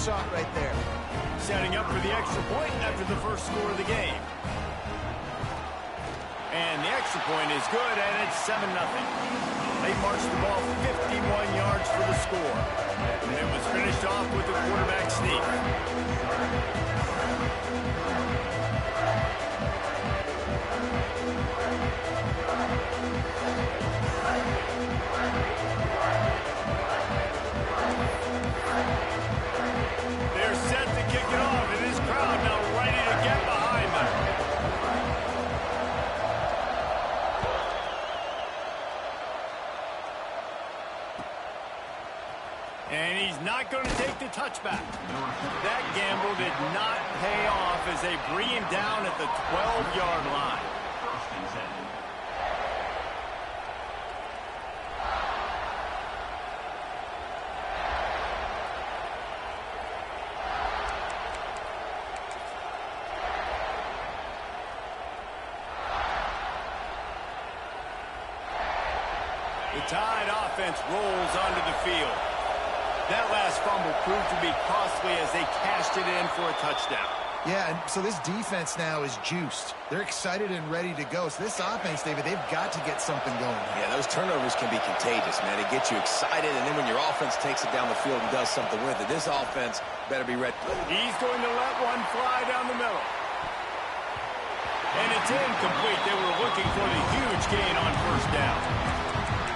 shot right there. Setting up for the extra point after the first score of the game. And the extra point is good, and it's 7-0. They marched the ball 51 yards for the score. And it was finished off with the quarterback sneak. They're set to kick it off, and this crowd now ready to get behind them. And he's not going to take the touchback. That gamble did not pay off as they bring him down at the 12-yard line. The Tide offense rolls onto the field. That last fumble proved to be costly as they cashed it in for a touchdown. Yeah, and so this defense now is juiced. They're excited and ready to go. So this offense, David, they've got to get something going. Yeah, those turnovers can be contagious, man. It gets you excited, and then when your offense takes it down the field and does something with it, this offense better be ready. He's going to let one fly down the middle. And it's incomplete. They were looking for the huge gain on first down.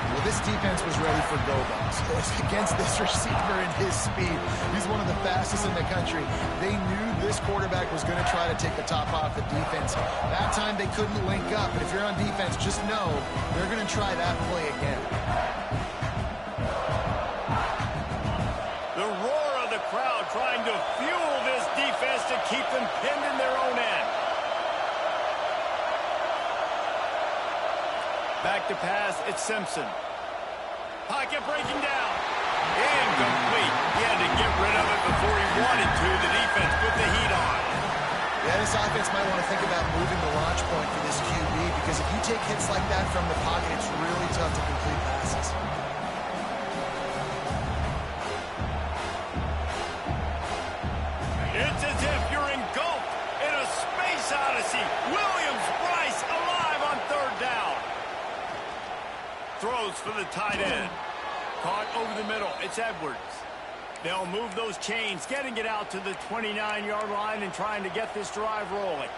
Well, this defense was ready for go-bounds. Against this receiver and his speed, he's one of the fastest in the country. They knew this quarterback was going to try to take the top off the defense. That time they couldn't link up, and if you're on defense, just know they're going to try that play again. The roar of the crowd trying to fuel this defense to keep them pinned in their own end. Back to pass, it's Simpson. Pocket breaking down. Incomplete. He had to get rid of it before he wanted to. The defense put the heat on. Yeah, this offense might want to think about moving the launch point for this QB, because if you take hits like that from the pocket, it's really tough to complete passes. It's as if you're engulfed in a space odyssey. Williams-Brice alive on third down. Throws for the tight end. Caught over the middle. It's Edwards. They'll move those chains, getting it out to the 29-yard line and trying to get this drive rolling.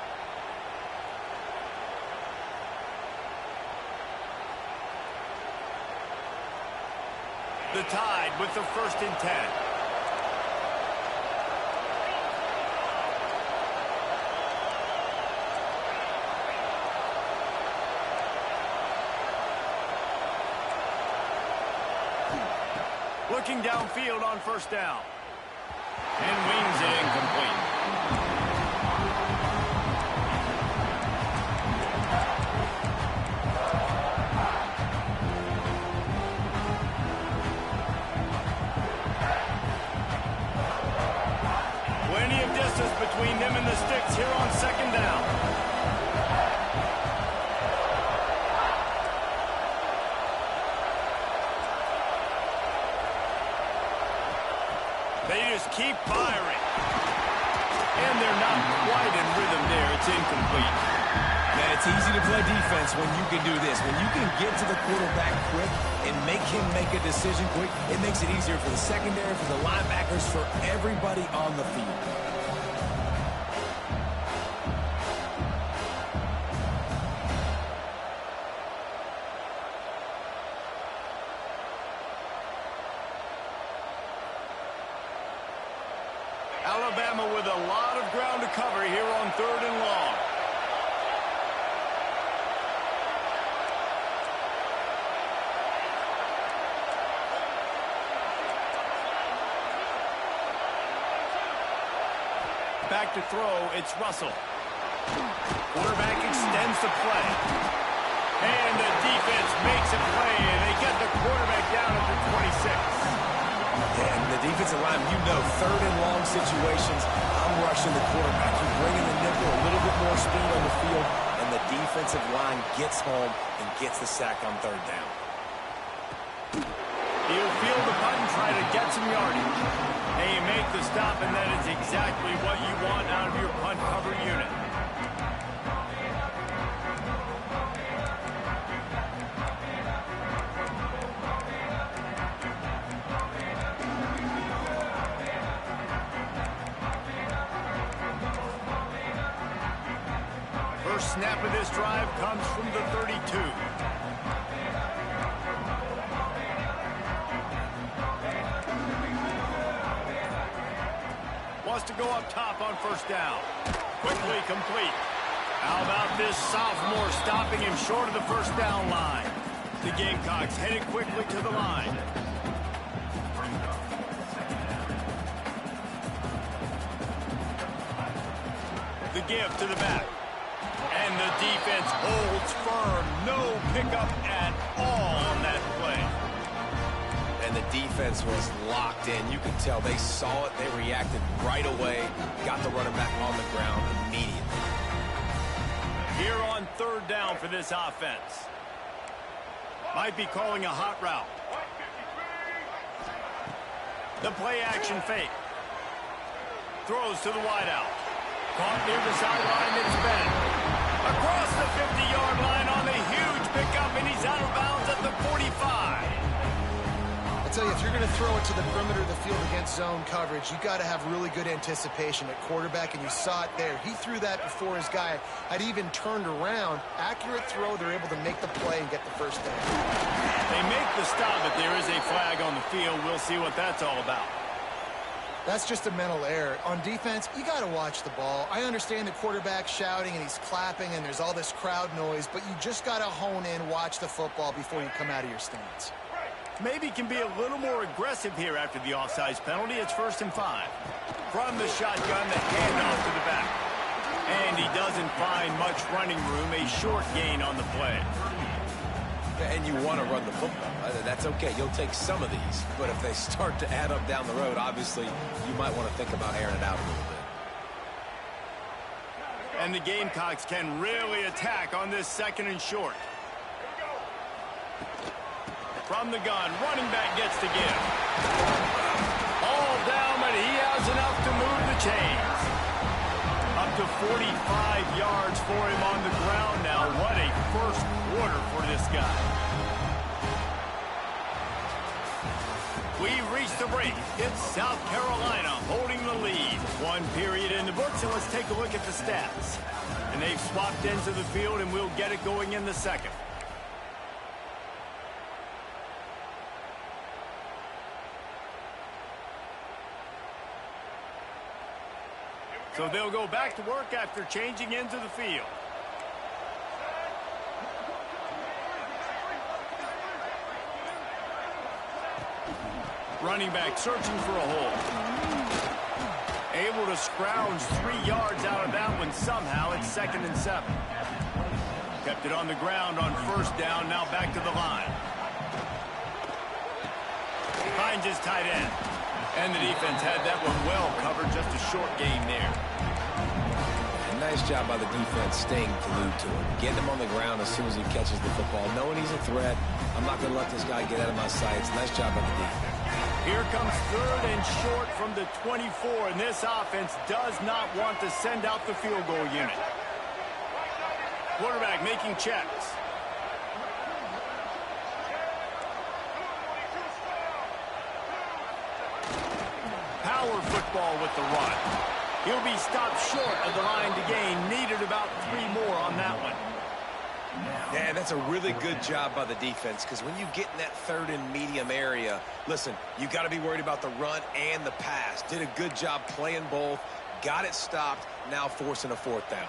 The Tide with the 1st and 10. Looking downfield on first down. And wings it incomplete. Plenty of distance between them and the sticks here on second down. They just keep firing. And they're not quite in rhythm there. It's incomplete. Man, it's easy to play defense when you can do this. When you can get to the quarterback quick and make him make a decision quick, it makes it easier for the secondary, for the linebackers, for everybody on the field. Alabama with a lot of ground to cover here on third and long. Back to throw, it's Russell. Quarterback extends the play. And the defense makes a play, and they get the quarterback down at the 26. And the defensive line, you know, third and long situations, I'm rushing the quarterback. You bring in the nickel, a little bit more speed on the field, and the defensive line gets home and gets the sack on third down. He'll field the punt and try to get some yardage. They make the the stop, and that is exactly what you want out of your punt cover unit. First snap of this drive comes from the 32. Wants to go up top on first down. Quickly complete. How about this sophomore stopping him short of the first down line? The Gamecocks headed quickly to the line. The give to the back. And the defense holds firm. No pickup at all on that play. And the defense was locked in. You could tell they saw it. They reacted right away. Got the running back on the ground immediately. Here on third down for this offense. Might be calling a hot route. The play action fake. Throws to the wideout. Caught near the sideline. It's Bennett. Across the 50-yard line on a huge pickup, and he's out of bounds at the 45. I tell you, if you're going to throw it to the perimeter of the field against zone coverage, you got to have really good anticipation at quarterback, and you saw it there. He threw that before his guy had even turned around. Accurate throw, they're able to make the play and get the first down. They make the stop, but there is a flag on the field. We'll see what that's all about. That's just a mental error. On defense, you got to watch the ball. I understand the quarterback shouting and he's clapping and there's all this crowd noise, but you just got to hone in, watch the football before you come out of your stance. Maybe can be a little more aggressive here after the offsides penalty. It's 1st and 5. From the shotgun, the handoff to the back. And he doesn't find much running room. A short gain on the play. And you want to run the football. That's okay. You'll take some of these. But if they start to add up down the road, obviously, you might want to think about airing it out a little bit. And the Gamecocks can really attack on this 2nd and short. From the gun, running back gets to give. All down, but he has enough to move the chains. Up to 45 yards for him on the ground now. What a first quarter for this guy. We've reached the break. It's South Carolina holding the lead. 1 period in the books, and let's take a look at the stats. And they've swapped into the field, and we'll get it going in the 2nd. So they'll go back to work after changing into the field. Running back searching for a hole. Able to scrounge 3 yards out of that one somehow. It's 2nd and 7. Kept it on the ground on first down. Now back to the line. Finds his tight end. And the defense had that one well covered. Just a short gain there. Nice job by the defense staying glued to him. Getting him on the ground as soon as he catches the football. Knowing he's a threat. I'm not going to let this guy get out of my sights. Nice job by the defense. Here comes 3rd and short from the 24. And this offense does not want to send out the field goal unit. Quarterback making checks. Power football with the run. He'll be stopped short of the line to gain. Needed about 3 more on that one. Yeah, that's a really good job by the defense, because when you get in that 3rd and medium area, listen, you got to be worried about the run and the pass. Did a good job playing both. Got it stopped. Now forcing a 4th down.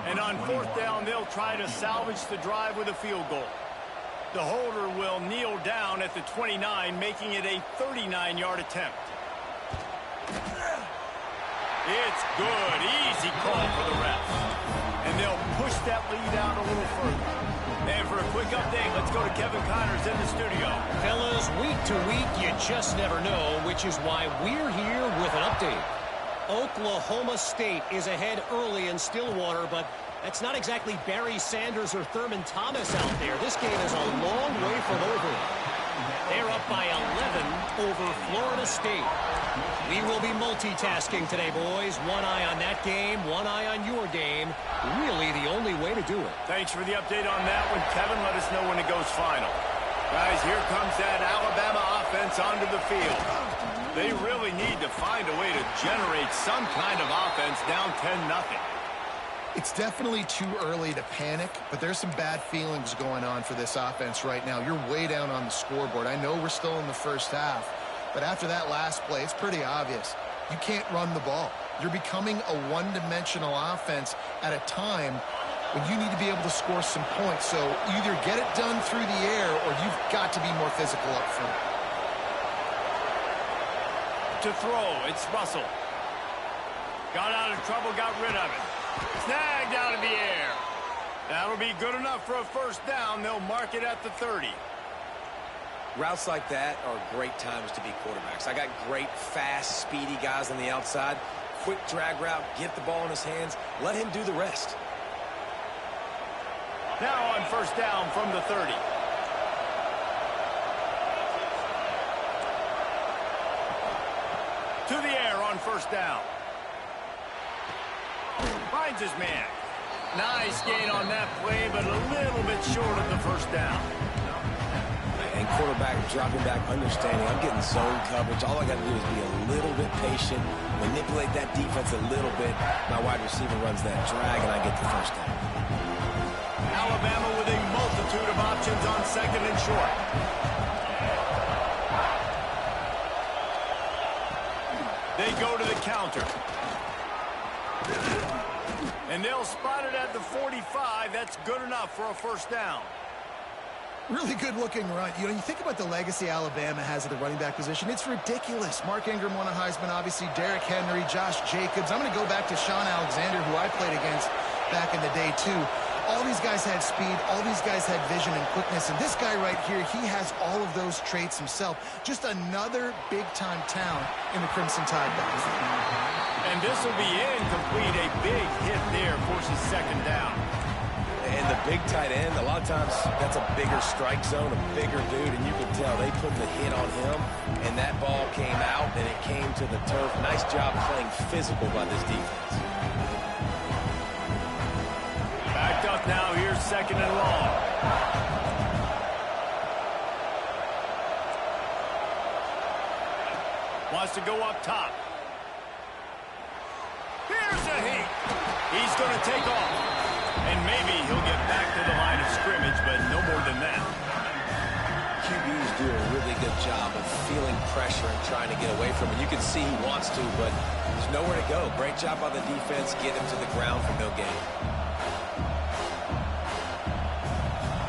And on 4th down, they'll try to salvage the drive with a field goal. The holder will kneel down at the 29, making it a 39-yard attempt. It's good. Easy call for the refs. And they'll push that lead out a little further. And for a quick update, let's go to Kevin Connors in the studio. Fellas, week to week, you just never know, which is why we're here with an update. Oklahoma State is ahead early in Stillwater, but that's not exactly Barry Sanders or Thurman Thomas out there. This game is a long way from over. They're up by 11 over Florida State. We will be multitasking today, boys. One eye on that game, one eye on your game. Really the only way to do it. Thanks for the update on that one, Kevin. Let us know when it goes final. Guys, here comes that Alabama offense onto the field. They really need to find a way to generate some kind of offense down 10-0. It's definitely too early to panic, but there's some bad feelings going on for this offense right now. You're way down on the scoreboard. I know we're still in the first half, but after that last play, it's pretty obvious. You can't run the ball. You're becoming a one-dimensional offense at a time when you need to be able to score some points. So either get it done through the air or you've got to be more physical up front. To throw, it's Russell. Got out of trouble, got rid of it. Snagged out of the air. That'll be good enough for a first down. They'll mark it at the 30. Routes like that are great times to be quarterbacks. I got great, fast, speedy guys on the outside. Quick drag route, get the ball in his hands, let him do the rest. Now on first down from the 30. To the air on first down. Finds his man. Nice gain on that play, but a little bit short of the first down. And quarterback dropping back, understanding I'm getting zone coverage. All I got to do is be a little bit patient, manipulate that defense a little bit. My wide receiver runs that drag, and I get the first down. Alabama with a multitude of options on second and short. They go to the counter. And they'll spot it at the 45. That's good enough for a first down. Really good-looking run. You know, you think about the legacy Alabama has at the running back position. It's ridiculous. Mark Ingram won a Heisman, obviously. Derrick Henry, Josh Jacobs. I'm going to go back to Sean Alexander, who I played against back in the day, too. All these guys had speed. All these guys had vision and quickness. And this guy right here, he has all of those traits himself. Just another big-time talent in the Crimson Tide box. And this will be incomplete. A big hit there forces second down. And the big tight end, a lot of times that's a bigger strike zone, a bigger dude, and you can tell they put the hit on him, and that ball came out, and it came to the turf. Nice job playing physical by this defense. Backed up now, here's second and long. Wants to go up top. Here's a heat. He's going to take off. And maybe he'll get back to the line of scrimmage, but no more than that. QBs do a really good job of feeling pressure and trying to get away from it. You can see he wants to, but there's nowhere to go. Great job by the defense, get him to the ground for no gain.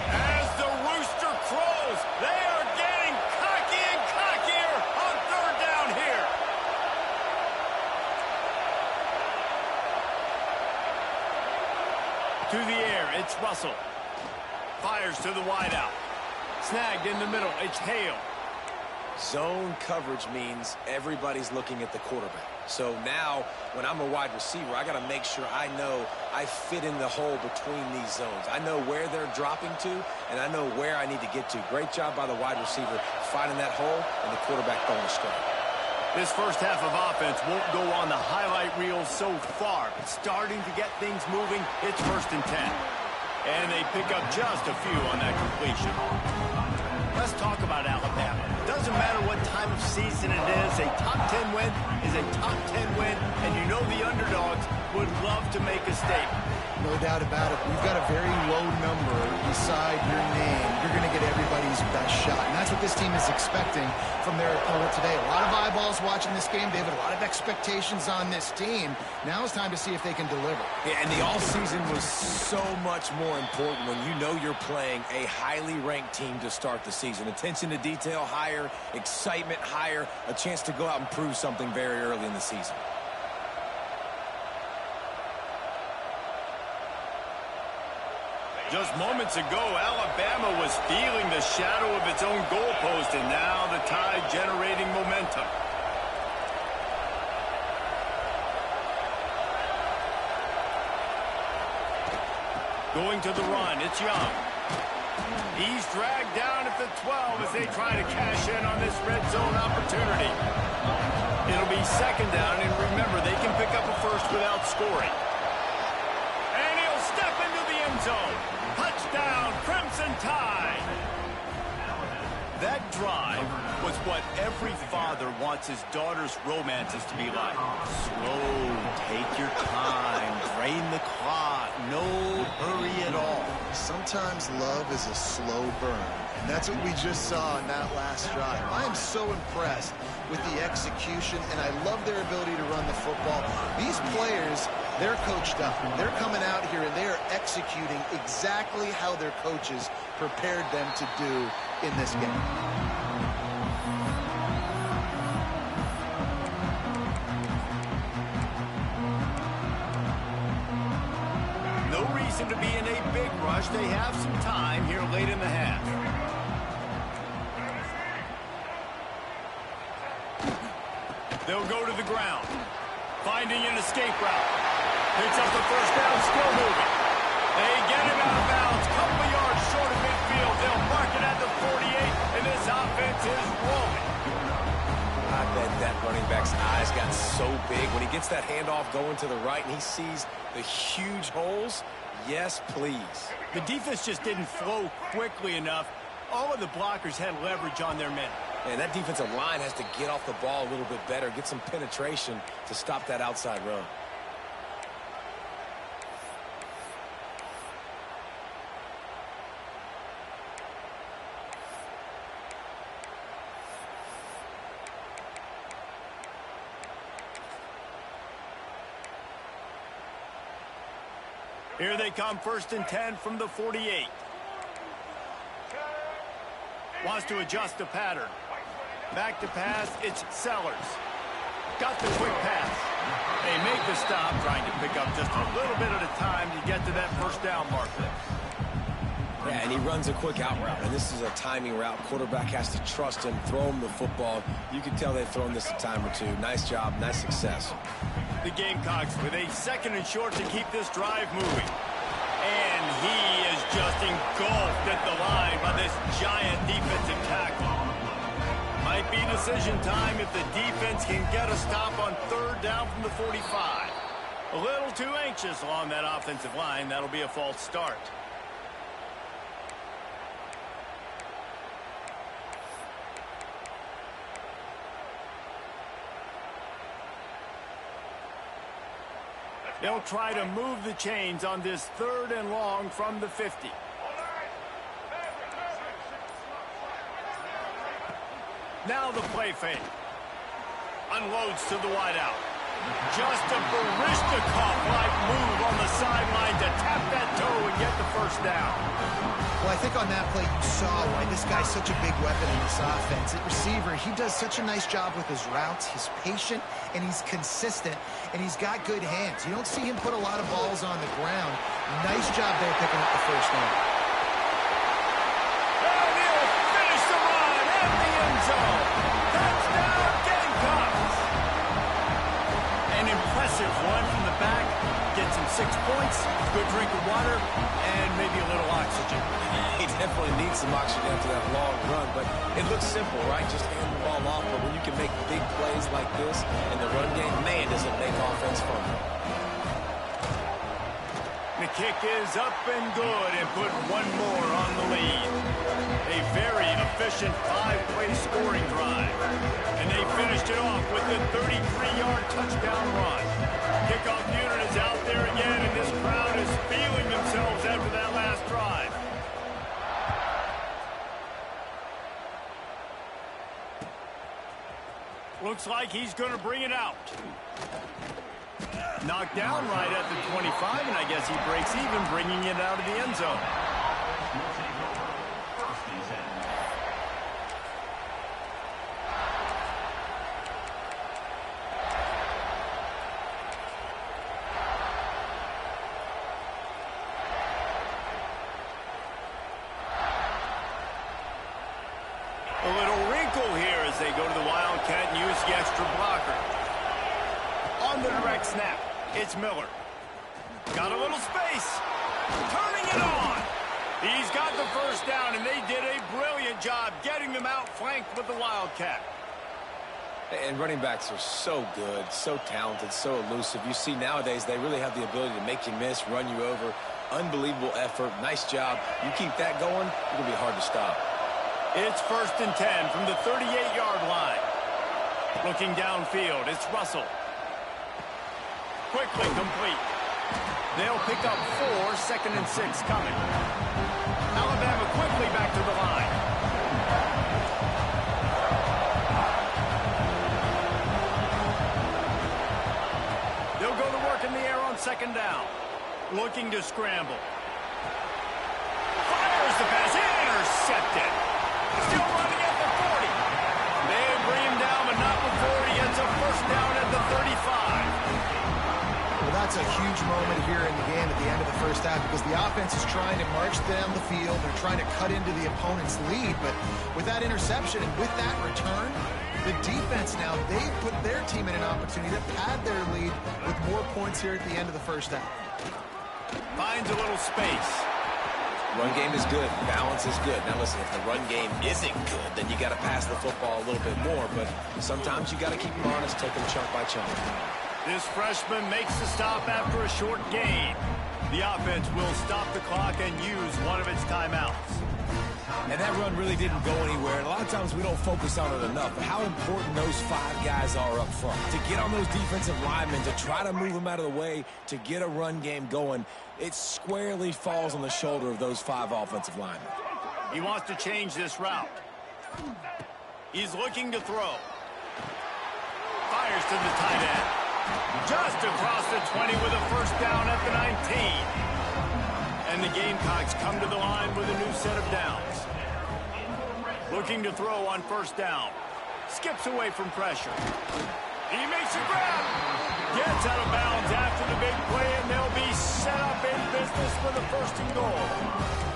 As the rooster crows, they are getting cocky and cockier on third down here. To the air, it's Russell. Fires to the wideout. Snagged in the middle, it's Hale. Zone coverage means everybody's looking at the quarterback. So now, when I'm a wide receiver, I got to make sure I know I fit in the hole between these zones. I know where they're dropping to, and I know where I need to get to. Great job by the wide receiver finding that hole, and the quarterback throwing a strike. This first half of offense won't go on the highlight reel so far, but starting to get things moving, it's 1st and 10. And they pick up just a few on that completion. Let's talk about Alabama. Doesn't matter what time of season it is, a top 10 win is a top 10 win, and you know the underdogs would love to make a statement. No doubt about it. We've got a very low number beside your name. You're going to get everybody's best shot. And that's what this team is expecting from their opponent today. A lot of eyeballs watching this game. They have a lot of expectations on this team. Now it's time to see if they can deliver. Yeah, and the offseason was so much more important when you know you're playing a highly ranked team to start the season. Attention to detail higher, excitement higher, a chance to go out and prove something very early in the season. Just moments ago, Alabama was feeling the shadow of its own goalpost, and now the Tide generating momentum. Going to the run, it's Young. He's dragged down at the 12 as they try to cash in on this red zone opportunity. It'll be second down, and remember, they can pick up a first without scoring. And he'll step into the end zone. Touchdown, Crimson Tide. That drive was what every father wants his daughter's romances to be like. Slow, take your time, drain the clock, no hurry at all. Sometimes love is a slow burn, and that's what we just saw in that last drive. I am so impressed with the execution, and I love their ability to run the football. These players, they're coached up. They're coming out here, and they are executing exactly how their coaches prepared them to do in this game. No reason to be in a big rush. They have some time here late in the half. They'll go to the ground, finding an escape route. Picks up the first down, still moving. They get him out of bounds, couple of yards short of midfield. They'll mark it at the 48, and this offense is rolling. I bet that running back's eyes got so big when he gets that handoff going to the right and he sees the huge holes. Yes, please. The defense just didn't flow quickly enough. All of the blockers had leverage on their men. And that defensive line has to get off the ball a little bit better, get some penetration to stop that outside run. Here they come, 1st and 10 from the 48. Wants to adjust the pattern. Back to pass, it's Sellers. Got the quick pass. They make the stop, trying to pick up just a little bit at a time to get to that first down marker. Yeah, and he runs a quick out route, and this is a timing route. Quarterback has to trust him, throw him the football. You can tell they've thrown this a time or two. Nice job, nice success. The Gamecocks with a 2nd and short to keep this drive moving. And he is just engulfed at the line by this giant defensive tackle. Might be decision time if the defense can get a stop on 3rd down from the 45. A little too anxious along that offensive line. That'll be a false start. They'll try to move the chains on this 3rd and long from the 50. Now the play fake. Unloads to the wideout. Just a Barishnikov-like move on the sideline to tap that toe and get the first down. Well, I think on that play you saw why this guy's such a big weapon in this offense. At receiver, he does such a nice job with his routes. He's patient, and he's consistent, and he's got good hands. You don't see him put a lot of balls on the ground. Nice job there picking up the first down. And he'll finish the run at the end zone. Touchdown, Gamecocks. An impressive one from the back. Gets him 6 points, good drink of water, and maybe a little oxygen. He definitely needs some oxygen after that long run, but it looks simple, right? Just hand the ball off, but when you can make big plays like this in the run game, man, does it make offense fun. The kick is up and good and put one more on the lead. A very efficient 5-play scoring drive. And they finished it off with the 33-yard touchdown run. Kickoff unit is out there again, and this crowd is feeling themselves after that last drive. Looks like he's going to bring it out. Knocked down right at the 25, and I guess he breaks even, bringing it out of the end zone. A little wrinkle here as they go to the Wildcat and use the extra blocker. On the direct snap, it's Miller. Got a little space. Turning it on. He's got the first down, and they did a brilliant job getting them out flanked with the Wildcat. And running backs are so good, so talented, so elusive. You see nowadays they really have the ability to make you miss, run you over. Unbelievable effort. Nice job. You keep that going, it'll be hard to stop. It's 1st and 10 from the 38-yard line. Looking downfield, it's Russell. Quickly complete. They'll pick up 4, 2nd and 6 coming. Alabama quickly back to the line. They'll go to work in the air on 2nd down. Looking to scramble. Fires the pass. Intercepted. Still running at the 40. They bring him down, but not before he gets a 1st down at the 35. Well, that's a huge moment here in the game at the end of the 1st half because the offense is trying to march down the field. They're trying to cut into the opponent's lead, but with that interception and with that return, the defense now, they've put their team in an opportunity to pad their lead with more points here at the end of the 1st half. Finds a little space. Run game is good. Balance is good. Now listen, if the run game isn't good, then you got to pass the football a little bit more. But sometimes you got to keep them honest, take them chunk by chunk. This freshman makes the stop after a short gain. The offense will stop the clock and use one of its timeouts. And that run really didn't go anywhere. And a lot of times we don't focus on it enough. But how important those 5 guys are up front. To get on those defensive linemen, to try to move them out of the way, to get a run game going, it squarely falls on the shoulder of those 5 offensive linemen. He wants to change this route. He's looking to throw. Fires to the tight end. Just across the 20 with a 1st down at the 19. And the Gamecocks come to the line with a new set of downs. Looking to throw on 1st down. Skips away from pressure. He makes a grab. Gets out of bounds after the big play, and they'll be set up in business for the 1st and goal.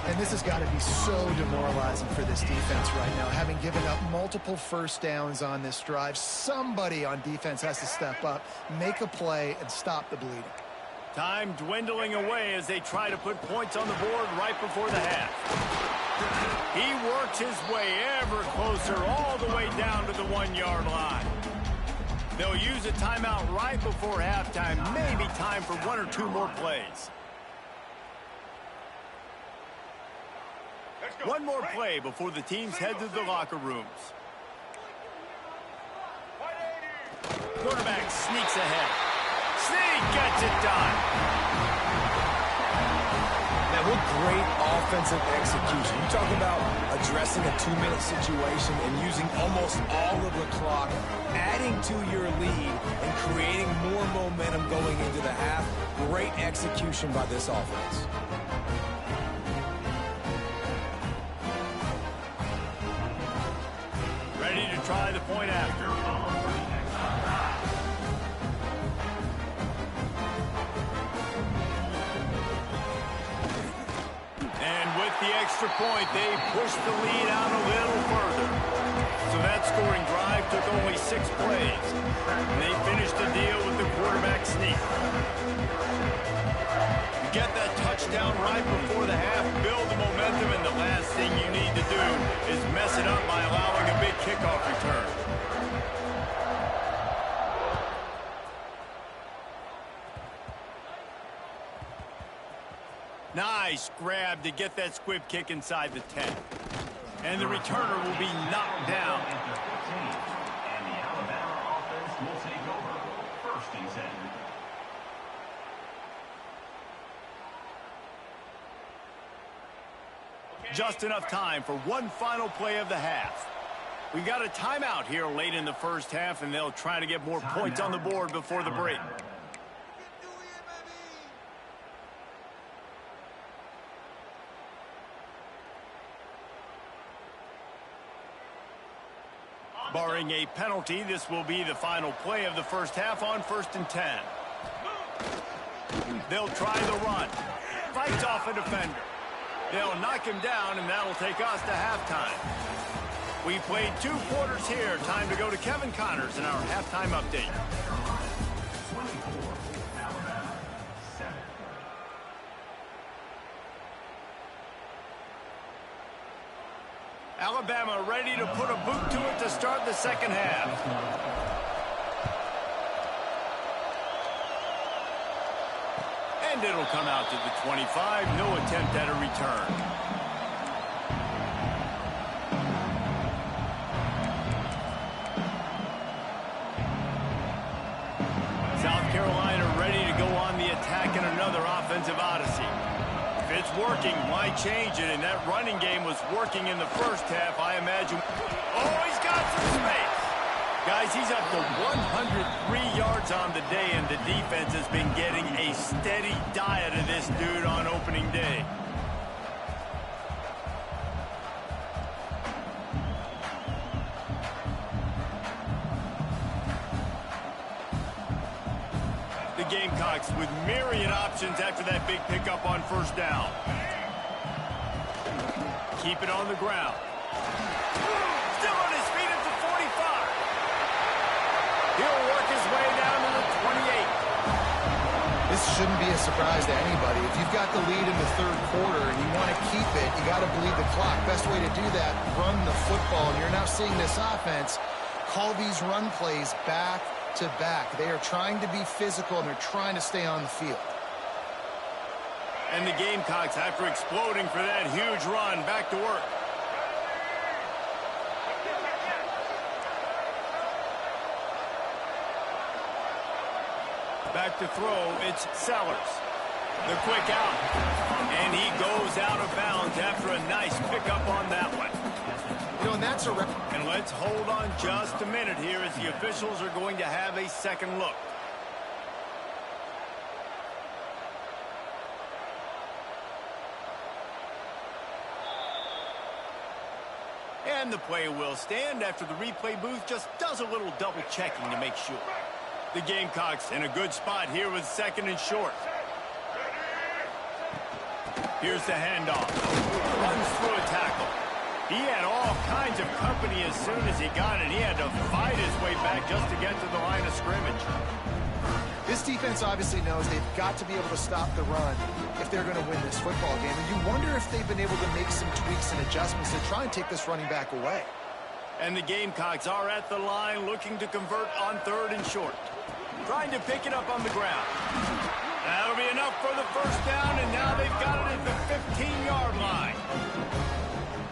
And this has got to be so demoralizing for this defense right now. Having given up multiple 1st downs on this drive, somebody on defense has to step up, make a play, and stop the bleeding. Time dwindling away as they try to put points on the board right before the half. He works his way ever closer all the way down to the 1-yard line. They'll use a timeout right before halftime, maybe time for 1 or 2 more plays. One more play before the teams head to the locker rooms. Quarterback sneaks ahead. Sneak gets it done. Now, what great offensive execution. You talk about addressing a 2-minute situation and using almost all of the clock, adding to your lead and creating more momentum going into the half. Great execution by this offense. Ready to try the point after. And with the extra point, they pushed the lead out a little further. So that scoring drive took only 6 plays. And they finished the deal with the quarterback sneak. You get that touchdown right before the half, build the momentum, and the last thing you need to do is mess it up by allowing a big kickoff return. Nice grab to get that squib kick inside the 10. And the returner will be knocked down. And the Alabama offense will take over 1st and 10. Just enough time for one final play of the half. We've got a timeout here late in the 1st half, and they'll try to get more points on the board before the break. Barring a penalty, this will be the final play of the 1st half on 1st and 10. They'll try the run. Fights off a defender. They'll knock him down, and that'll take us to halftime. We played 2 quarters here. Time to go to Kevin Connors in our halftime update. Alabama ready to put a boot to it to start the 2nd half. And it'll come out to the 25. No attempt at a return. South Carolina ready to go on the attack in another offensive odyssey. If it's working, why change it? And that running game was working in the first half, I imagine. Oh, he's got some space. Guys, he's up to 103 yards on the day, and the defense has been getting a steady diet of this dude on opening day. The Gamecocks with myriad options after that big pickup on first down. Keep it on the ground. Still on his feet at the 45. He'll work his way down to the 28. This shouldn't be a surprise to anybody. If you've got the lead in the third quarter and you want to keep it, you got to bleed the clock. Best way to do that, run the football. And you're now seeing this offense call these run plays back to back. They are trying to be physical, and they're trying to stay on the field. And the Gamecocks, after exploding for that huge run, back to work. Back to throw, it's Sellers. The quick out. And he goes out of bounds after a nice pickup on that one. You know, and that's a... And let's hold on just a minute here as the officials are going to have a second look. And the play will stand after the replay booth just does a little double checking to make sure. The Gamecocks in a good spot here with second and short. Here's the handoff. Runs through a tackle. He had all kinds of company as soon as he got it. He had to fight his way back just to get to the line of scrimmage. This defense obviously knows they've got to be able to stop the run if they're going to win this football game. And you wonder if they've been able to make some tweaks and adjustments to try and take this running back away. And the Gamecocks are at the line looking to convert on third and short. Trying to pick it up on the ground. That'll be enough for the first down, and now they've got it at the 15-yard line.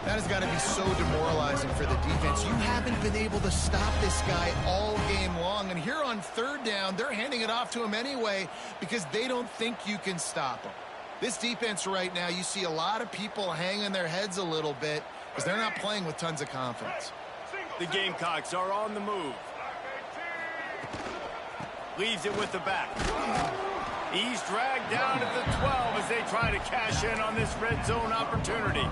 That has got to be so demoralizing for the defense. You haven't been able to stop this guy all game long. And here on third down, they're handing it off to him anyway because they don't think you can stop him. This defense right now, you see a lot of people hanging their heads a little bit because they're not playing with tons of confidence. The Gamecocks are on the move. Leaves it with the back. He's dragged down at the 12 as they try to cash in on this red zone opportunity.